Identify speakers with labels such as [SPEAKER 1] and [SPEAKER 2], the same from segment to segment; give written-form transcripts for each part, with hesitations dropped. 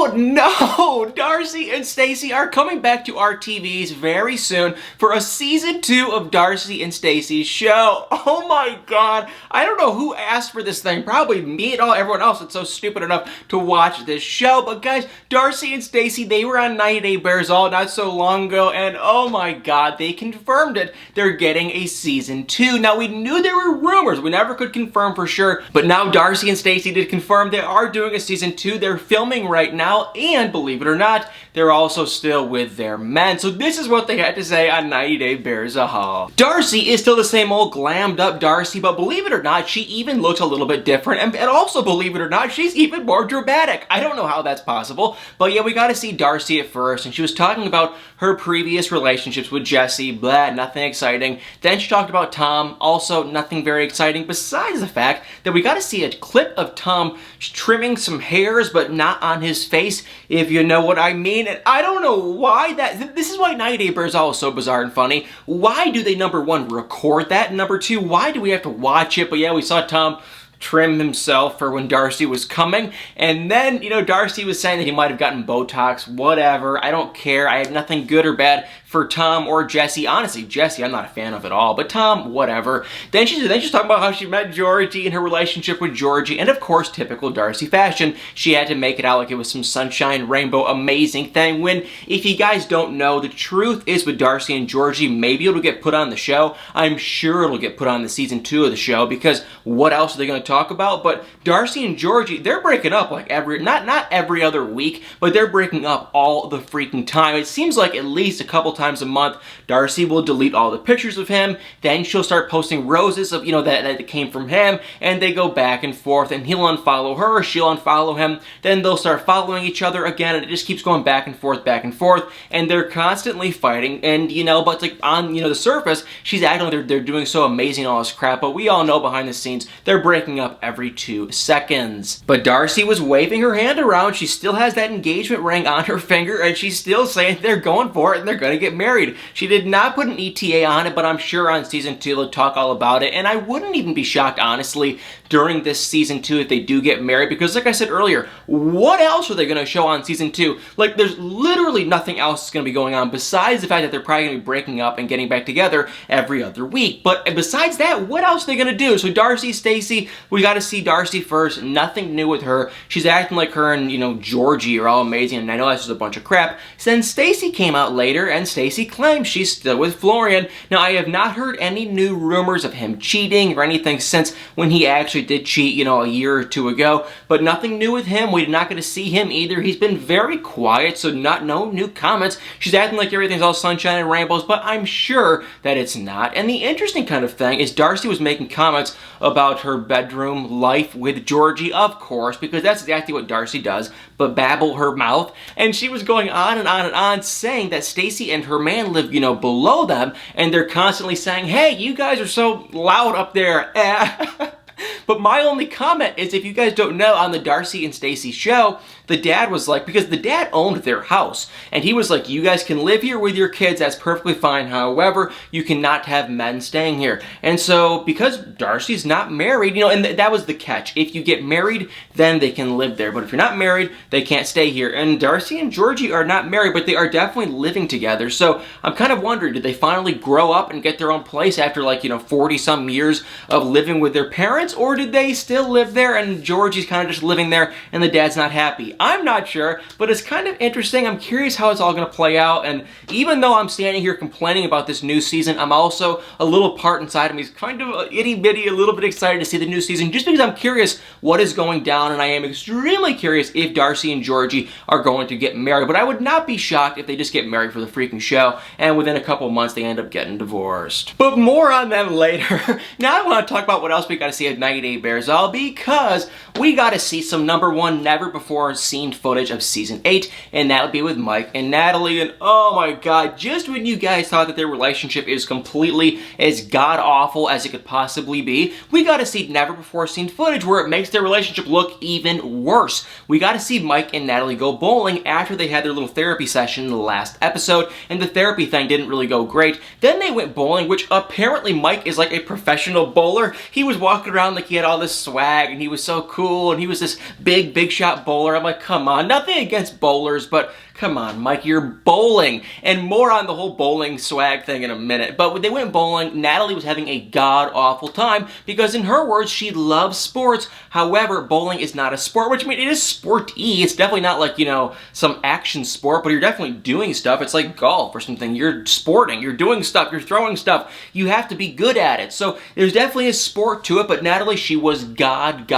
[SPEAKER 1] Oh no! Darcy and Stacy are coming back to our TVs very soon for a season 2 of Darcy and Stacy's show. Oh my god. I don't know who asked for this thing. Probably me and everyone else that's so stupid enough to watch this show. But guys, Darcy and Stacy, they were on 90 Day Bears All not so long ago, and oh my god, they confirmed it. They're getting a season 2. Now, we knew there were rumors. We never could confirm for sure. But now Darcy and Stacy did confirm they are doing a season 2. They're filming right now, and believe it or not, they're also still with their men. So this is what they had to say on 90 Day Bears All. Darcy is still the same old glammed up Darcy, but believe it or not, she even looks a little bit different, and also believe it or not, she's even more dramatic. I don't know how that's possible, but yeah, we got to see Darcy at first, and she was talking about her previous relationships with Jesse, blah, nothing exciting. Then she talked about Tom, also nothing very exciting, besides the fact that we got to see a clip of Tom trimming some hairs, but not on his face, if you know what I mean. And I don't know why this is why 90 Day Bears All is so bizarre and funny. Why do they, number one, record that? And number two, why do we have to watch it? But yeah, we saw Tom trim himself for when Darcy was coming, and then, you know, Darcy was saying that he might have gotten Botox, whatever, I don't care, I have nothing good or bad for Tom or Jesse. Honestly, Jesse, I'm not a fan of at all, but Tom, whatever. Then she's talking about how she met Georgie and her relationship with Georgie, and of course, typical Darcy fashion, she had to make it out like it was some sunshine, rainbow, amazing thing, when, if you guys don't know, the truth is with Darcy and Georgie, maybe it'll get put on the show. I'm sure it'll get put on the season 2 of the show, because what else are they going to talk about? But Darcy and Georgie, they're breaking up like not every other week, but they're breaking up all the freaking time. It seems like at least a couple times a month, Darcy will delete all the pictures of him, then she'll start posting roses of, you know, that came from him, and they go back and forth, and he'll unfollow her, she'll unfollow him, then they'll start following each other again, and it just keeps going back and forth, and they're constantly fighting, and, you know, but like on, you know, the surface, she's acting like they're doing so amazing all this crap, but we all know behind the scenes, they're breaking up every 2 seconds. But Darcy was waving her hand around, she still has that engagement ring on her finger, and she's still saying they're going for it and they're gonna get married. She did not put an ETA on it, but I'm sure on season 2 they'll talk all about it, and I wouldn't even be shocked, honestly, during this season 2 if they do get married, because like I said earlier, what else are they gonna show on season 2? Like, there's literally nothing else that's gonna be going on besides the fact that they're probably gonna be breaking up and getting back together every other week. But besides that, what else are they gonna do? So Darcy, Stacy, we gotta see Darcy first, nothing new with her. She's acting like her and, you know, Georgie are all amazing, and I know that's just a bunch of crap. So then Stacy came out later, and Stacy claims she's still with Florian. Now, I have not heard any new rumors of him cheating or anything since when he actually did cheat, you know, a year or 2 ago, but nothing new with him. We're not going to see him either. He's been very quiet, so no new comments. She's acting like everything's all sunshine and rainbows, but I'm sure that it's not. And the interesting kind of thing is Darcy was making comments about her bedroom life with Georgie, of course, because that's exactly what Darcy does, but babble her mouth. And she was going on and on and on, saying that Stacy and her man live, you know, below them, and they're constantly saying, hey, you guys are so loud up there. But my only comment is, if you guys don't know, on the Darcy and Stacy show, the dad was like, because the dad owned their house, and he was like, you guys can live here with your kids, that's perfectly fine, however, you cannot have men staying here. And so, because Darcy's not married, you know, and that was the catch. If you get married, then they can live there, but if you're not married, they can't stay here. And Darcy and Georgie are not married, but they are definitely living together, so I'm kind of wondering, did they finally grow up and get their own place after, like, you know, 40-some years of living with their parents, or did they still live there and Georgie's kind of just living there and the dad's not happy? I'm not sure, but it's kind of interesting. I'm curious how it's all going to play out, and even though I'm standing here complaining about this new season, I'm also a little part inside of me is kind of itty-bitty, a little bit excited to see the new season, just because I'm curious what is going down, and I am extremely curious if Darcy and Georgie are going to get married. But I would not be shocked if they just get married for the freaking show, and within a couple months they end up getting divorced. But more on them later. Now I want to talk about what else we got to see at 90 Day Bears All, because we got to see some #1 never before seen footage of season 8, and that would be with Mike and Natalie. And oh my god, just when you guys thought that their relationship is completely as god-awful as it could possibly be, we got to see never before seen footage where it makes their relationship look even worse. We got to see Mike and Natalie go bowling after they had their little therapy session in the last episode, and the therapy thing didn't really go great. Then they went bowling, which apparently Mike is like a professional bowler. He was walking around like he he had all this swag and he was so cool and he was this big shot bowler. I'm like, come on, nothing against bowlers, but come on, Mike, you're bowling. And more on the whole bowling swag thing in a minute. But when they went bowling, Natalie was having a god-awful time because in her words, she loves sports. However, bowling is not a sport, which I mean, it is sport-y. It's definitely not like, you know, some action sport, but you're definitely doing stuff. It's like golf or something. You're sporting, you're doing stuff, you're throwing stuff. You have to be good at it. So there's definitely a sport to it, but Natalie, she was god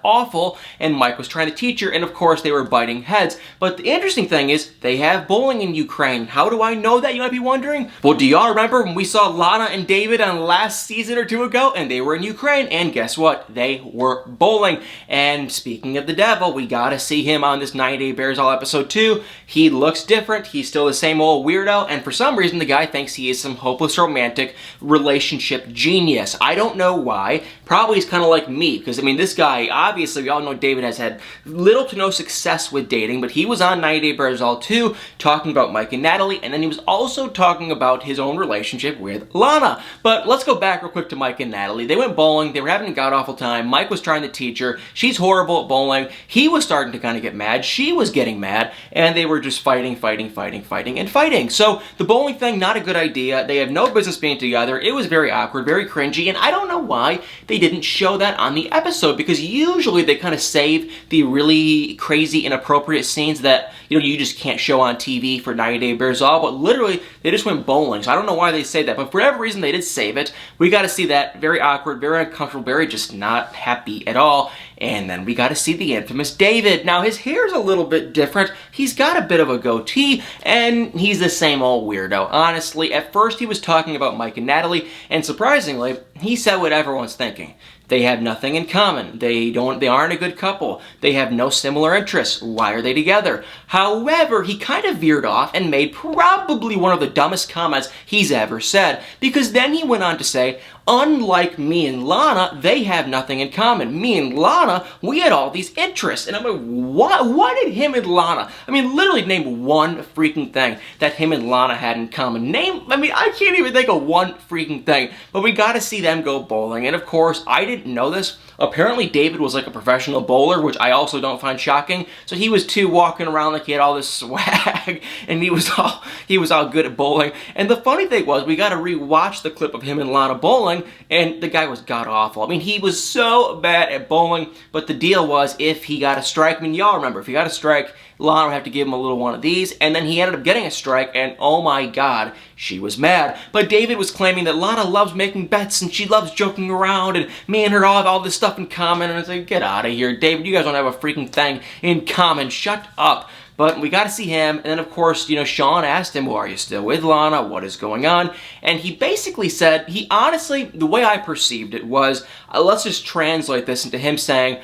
[SPEAKER 1] awful, and Mike was trying to teach her, and of course they were biting heads. But the interesting thing is, they have bowling in Ukraine. How do I know that, you might be wondering? Well, do y'all remember when we saw Lana and David on last season or two ago, and they were in Ukraine, and guess what? They were bowling. And speaking of the devil, we gotta see him on this 90 Day Bears All episode 2. He looks different, he's still the same old weirdo, and for some reason the guy thinks he is some hopeless romantic relationship genius. I don't know why. Probably he's kind of like me, because I mean, this guy, obviously, we all know David has had little to no success with dating, but he was on 90 Day Bears All 2 talking about Mike and Natalie, and then he was also talking about his own relationship with Lana. But let's go back real quick to Mike and Natalie. They went bowling, they were having a god-awful time. Mike was trying to teach her. She's horrible at bowling. He was starting to kind of get mad. She was getting mad, and they were just fighting. So the bowling thing, not a good idea. They have no business being together. It was very awkward, very cringy, and I don't know why they didn't show that on the episode, because usually they kind of save the really crazy, inappropriate scenes that, you know, you just can't show on TV for 90 Day Bears All, but literally they just went bowling. So I don't know why they say that, but for whatever reason they did save it. We got to see that. Very awkward, very uncomfortable, very just not happy at all. And then we got to see the infamous David. Now his hair's a little bit different. He's got a bit of a goatee, and he's the same old weirdo. Honestly, at first he was talking about Mike and Natalie, and surprisingly, he said what everyone's thinking. They have nothing in common. They aren't a good couple. They have no similar interests. Why are they together? However, he kind of veered off and made probably one of the dumbest comments he's ever said, because then he went on to say, unlike me and Lana, they have nothing in common. Me and Lana, we had all these interests. And I'm like, what did him and Lana, I mean, literally name one freaking thing that him and Lana had in common. I can't even think of one freaking thing. But we got to see them go bowling. And of course, I didn't know this. Apparently David was like a professional bowler, which I also don't find shocking. So he was too, walking around like he had all this swag, and he was all good at bowling. And the funny thing was, we got to rewatch the clip of him and Lana bowling, and the guy was god-awful. I mean, he was so bad at bowling, but the deal was, if he got a strike, I mean, y'all remember, if he got a strike, Lana would have to give him a little one of these, and then he ended up getting a strike, and oh my god, she was mad. But David was claiming that Lana loves making bets, and she loves joking around, and me and her all have all this stuff in common, and I was like, get out of here, David, you guys don't have a freaking thing in common, shut up. But we got to see him, and then of course, you know, Sean asked him, well, are you still with Lana? What is going on? And he basically said, he honestly, the way I perceived it was, let's just translate this into him saying,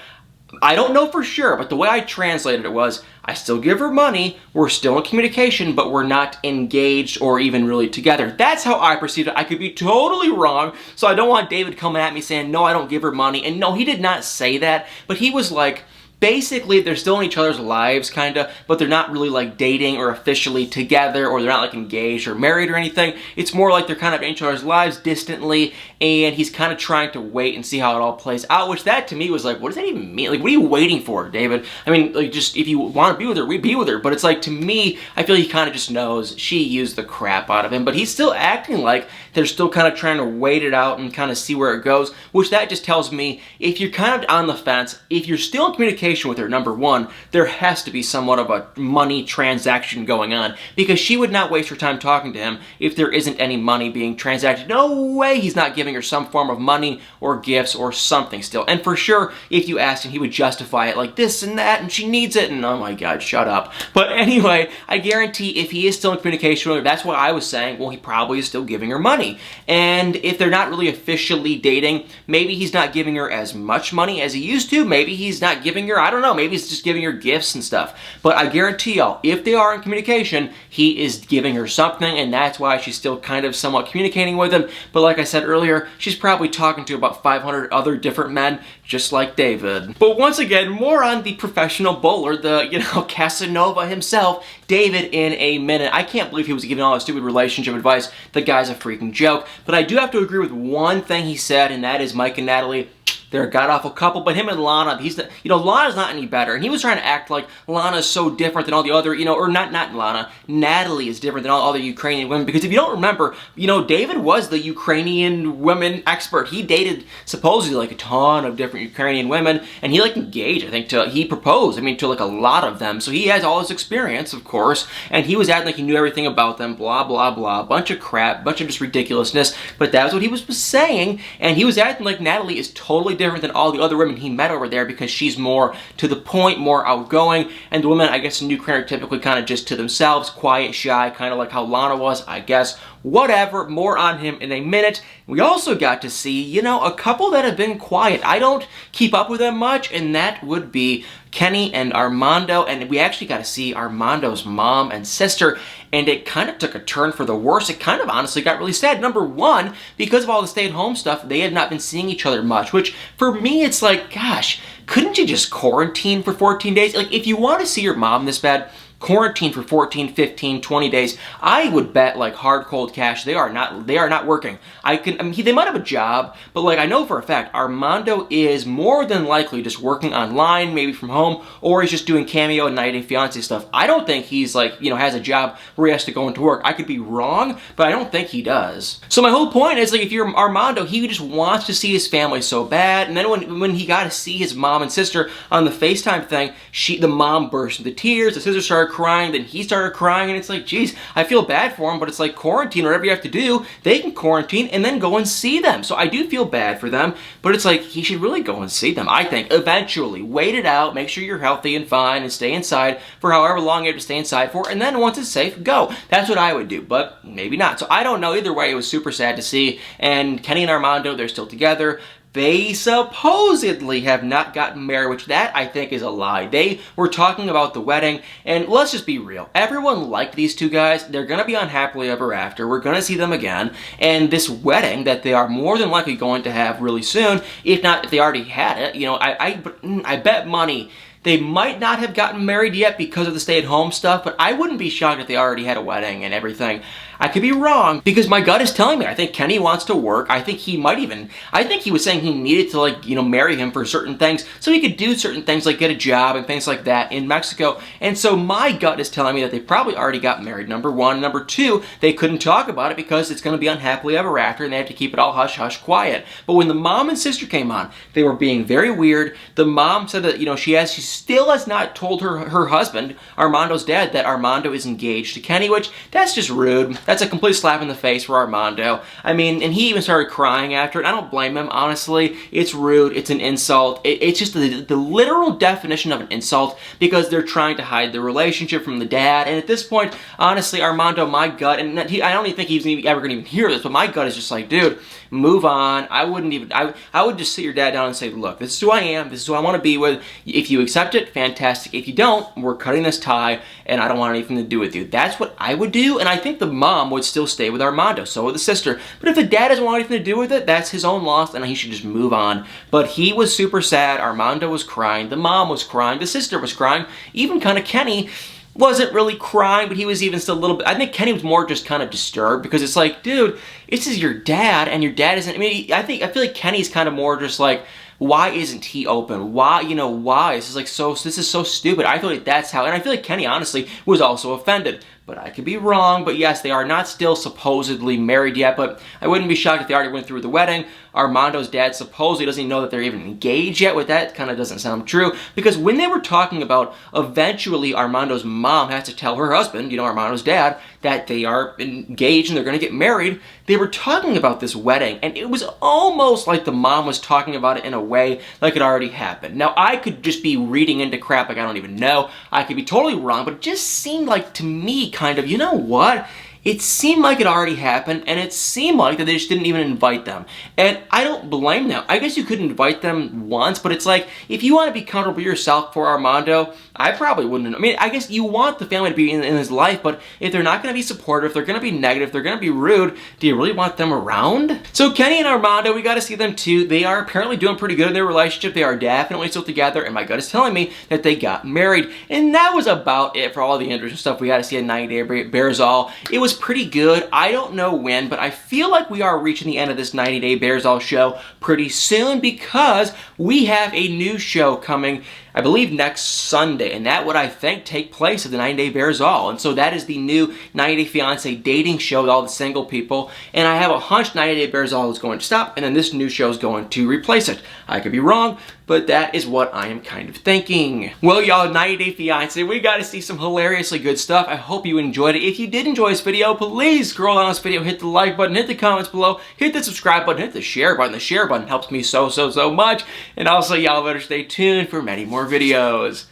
[SPEAKER 1] I don't know for sure, but the way I translated it was, I still give her money, we're still in communication, but we're not engaged or even really together. That's how I perceived it. I could be totally wrong, so I don't want David coming at me saying, no, I don't give her money. And no, he did not say that, but he was like, basically, they're still in each other's lives, kinda, but they're not really like dating or officially together, or they're not like engaged or married or anything. It's more like they're kind of in each other's lives distantly, and he's kind of trying to wait and see how it all plays out, which that to me was like, what does that even mean? Like, what are you waiting for, David? I mean, like, just if you want to be with her, be with her, but it's like, to me, I feel he kind of just knows she used the crap out of him, but he's still acting like they're still kind of trying to wait it out and kind of see where it goes, which that just tells me, if you're kind of on the fence, if you're still in communication with her, number one, there has to be somewhat of a money transaction going on, because she would not waste her time talking to him if there isn't any money being transacted. No way he's not giving her some form of money or gifts or something still. And for sure, if you asked him, he would justify it like this and that, and she needs it, and oh my god, shut up. But anyway, I guarantee if he is still in communication with her, that's what I was saying, well, he probably is still giving her money. And if they're not really officially dating, maybe he's not giving her as much money as he used to, maybe he's not giving her her. I don't know. Maybe he's just giving her gifts and stuff. But I guarantee y'all, if they are in communication, he is giving her something, and that's why she's still kind of somewhat communicating with him. But like I said earlier, she's probably talking to about 500 other different men, just like David. But once again, more on the professional bowler, the, Casanova himself, David, in a minute. I can't believe he was giving all his stupid relationship advice. The guy's a freaking joke. But I do have to agree with one thing he said, and that is Mike and Natalie, they're a god-awful couple, but him and Lana, Lana's not any better, and he was trying to act like Lana's so different than all the other, or not Lana, Natalie is different than all other Ukrainian women, because if you don't remember, David was the Ukrainian women expert. He dated, supposedly, like, a ton of different Ukrainian women, and he, like, engaged, I think, he proposed, to, like, a lot of them, so he has all this experience, of course, and he was acting like he knew everything about them, blah, blah, blah, bunch of crap, bunch of just ridiculousness, but that was what he was saying, and he was acting like Natalie is totally different than all the other women he met over there because she's more to the point, more outgoing, and the women, I guess, in Ukraine are typically kind of just to themselves, quiet, shy, kind of like how Lana was, I guess. Whatever, more on him in a minute. We also got to see, a couple that have been quiet. I don't keep up with them much, and that would be Kenny and Armando, and we actually got to see Armando's mom and sister, and it kind of took a turn for the worse. It kind of honestly got really sad. Number one, because of all the stay-at-home stuff, they had not been seeing each other much, which for me, it's like, gosh, couldn't you just quarantine for 14 days? Like, if you want to see your mom this bad, quarantine for 14, 15, 20 days. I would bet like hard cold cash they are not working. They might have a job, but like I know for a fact Armando is more than likely just working online, maybe from home, or he's just doing Cameo and 90 Day Fiance stuff. I don't think he's like, has a job where he has to go into work. I could be wrong, but I don't think he does. So my whole point is, like, if you're Armando, he just wants to see his family so bad, and then when he got to see his mom and sister on the FaceTime thing, the mom burst into tears, the sister started crying, then he started crying, and it's like, geez, I feel bad for him, but it's like quarantine, whatever you have to do, they can quarantine and then go and see them. So I do feel bad for them, but it's like, he should really go and see them, I think, eventually. Wait it out, make sure you're healthy and fine, and stay inside for however long you have to stay inside for, and then once it's safe, go. That's what I would do, but maybe not. So I don't know. Either way, it was super sad to see, and Kenny and Armando, they're still together. They supposedly have not gotten married, which that I think is a lie. They were talking about the wedding, and let's just be real. Everyone liked these two guys. They're going to be on Happily Ever After. We're going to see them again. And this wedding that they are more than likely going to have really soon, if they already had it, I bet money they might not have gotten married yet because of the stay-at-home stuff, but I wouldn't be shocked if they already had a wedding and everything. I could be wrong, because my gut is telling me I think Kenny wants to work. I think he was saying he needed to, like, marry him for certain things, so he could do certain things like get a job and things like that in Mexico. And so my gut is telling me that they probably already got married, number one. Number two, they couldn't talk about it because it's going to be on Happily Ever After, and they have to keep it all hush-hush quiet. But when the mom and sister came on, they were being very weird. The mom said that, she still has not told her husband, Armando's dad, that Armando is engaged to Kenny, which, that's just rude. That's a complete slap in the face for Armando. And he even started crying after it. I don't blame him, honestly. It's rude. It's an insult. It's just the literal definition of an insult, because they're trying to hide the relationship from the dad. And at this point, honestly, Armando, my gut, and I don't even think he's ever going to even hear this, but my gut is just like, dude, move on. I would just sit your dad down and say, look, this is who I am. This is who I want to be with. If you accept it, fantastic. If you don't, we're cutting this tie, and I don't want anything to do with you. That's what I would do, and I think the mom would still stay with Armando, so would the sister. But if the dad doesn't want anything to do with it, that's his own loss, and he should just move on. But he was super sad. Armando was crying. The mom was crying. The sister was crying. Even kind of Kenny wasn't really crying, but he was even still a little bit. I think Kenny was more just kind of disturbed, because it's like, dude, this is your dad, and your dad isn't. I feel like Kenny's kind of more just like, why isn't he open? Why, why? This is so stupid. I feel like that's how, and I feel like Kenny, honestly, was also offended. But I could be wrong, but yes, they are not still supposedly married yet, but I wouldn't be shocked if they already went through the wedding. Armando's dad supposedly doesn't even know that they're even engaged yet, with that kind of doesn't sound true, because when they were talking about eventually Armando's mom has to tell her husband, Armando's dad, that they are engaged and they're going to get married, they were talking about this wedding, and it was almost like the mom was talking about it in a way like it already happened. Now, I could just be reading into crap like I don't even know. I could be totally wrong, but it just seemed like, to me, kind of, you know what? it seemed like it already happened, and it seemed like that they just didn't even invite them. And I don't blame them. I guess you could invite them once, but it's like, if you want to be comfortable yourself for Armando, I probably wouldn't. I mean, I guess you want the family to be in his life, but if they're not going to be supportive, if they're going to be negative, if they're going to be rude, do you really want them around? So Kenny and Armando, we got to see them too. They are apparently doing pretty good in their relationship. They are definitely still together, and my gut is telling me that they got married. And that was about it for all the interesting stuff we got to see at 90 Day Bears All. It was pretty good. I don't know when, but I feel like we are reaching the end of this 90 Day Bears All show pretty soon, because we have a new show coming, I believe, next Sunday, and that would, I think, take place at the 90 Day Bears All. And so that is the new 90 Day Fiance dating show with all the single people, and I have a hunch 90 Day Bears All is going to stop, and then this new show is going to replace it. I could be wrong, but that is what I am kind of thinking. Well, y'all, 90 Day Fiance, we got to see some hilariously good stuff. I hope you enjoyed it. If you did enjoy this video, please scroll down this video, hit the like button, hit the comments below, hit the subscribe button, hit the share button. The share button helps me so much. And also, y'all better stay tuned for many more videos.